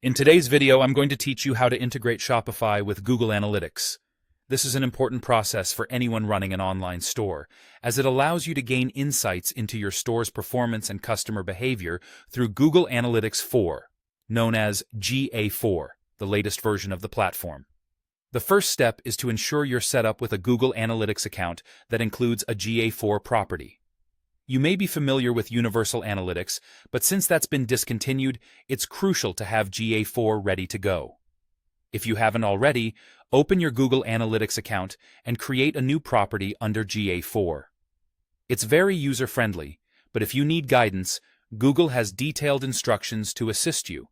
In today's video, I'm going to teach you how to integrate Shopify with Google Analytics. This is an important process for anyone running an online store, as it allows you to gain insights into your store's performance and customer behavior through Google Analytics 4, known as GA4, the latest version of the platform. The first step is to ensure you're set up with a Google Analytics account that includes a GA4 property. You may be familiar with Universal Analytics, but since that's been discontinued, it's crucial to have GA4 ready to go. If you haven't already, open your Google Analytics account and create a new property under GA4. It's very user-friendly, but if you need guidance, Google has detailed instructions to assist you.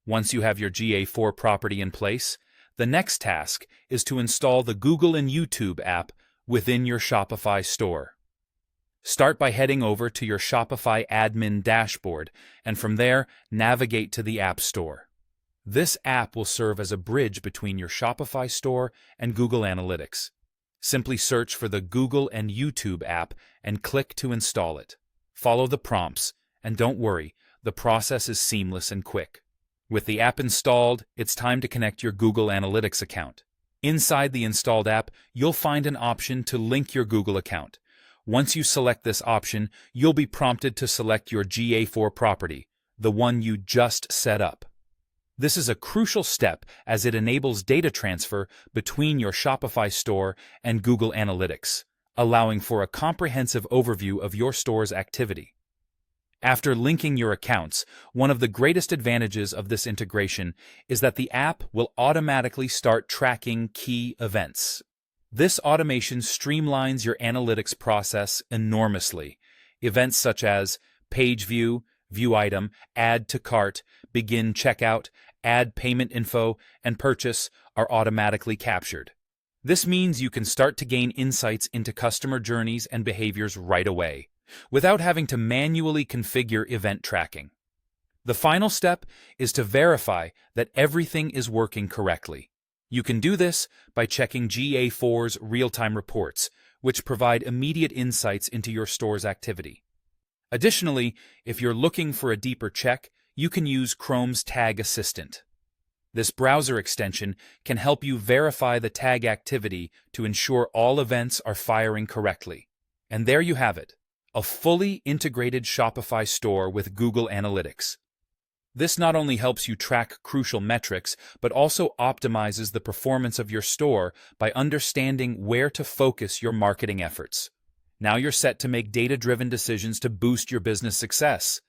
Once you have your GA4 property in place, the next task is to install the Google and YouTube app within your Shopify store. Start by heading over to your Shopify admin dashboard, and from there, navigate to the App Store. This app will serve as a bridge between your Shopify store and Google Analytics. Simply search for the Google and YouTube app and click to install it. Follow the prompts, and don't worry, the process is seamless and quick. With the app installed, it's time to connect your Google Analytics account. Inside the installed app, you'll find an option to link your Google account. Once you select this option, you'll be prompted to select your GA4 property, the one you just set up. This is a crucial step as it enables data transfer between your Shopify store and Google Analytics, allowing for a comprehensive overview of your store's activity. After linking your accounts, one of the greatest advantages of this integration is that the app will automatically start tracking key events. This automation streamlines your analytics process enormously. Events such as page view, view item, add to cart, begin checkout, add payment info, and purchase are automatically captured. This means you can start to gain insights into customer journeys and behaviors right away, without having to manually configure event tracking. The final step is to verify that everything is working correctly. You can do this by checking GA4's real-time reports, which provide immediate insights into your store's activity. Additionally, if you're looking for a deeper check, you can use Chrome's Tag Assistant. This browser extension can help you verify the tag activity to ensure all events are firing correctly. And there you have it, a fully integrated Shopify store with Google Analytics. This not only helps you track crucial metrics, but also optimizes the performance of your store by understanding where to focus your marketing efforts. Now you're set to make data-driven decisions to boost your business success.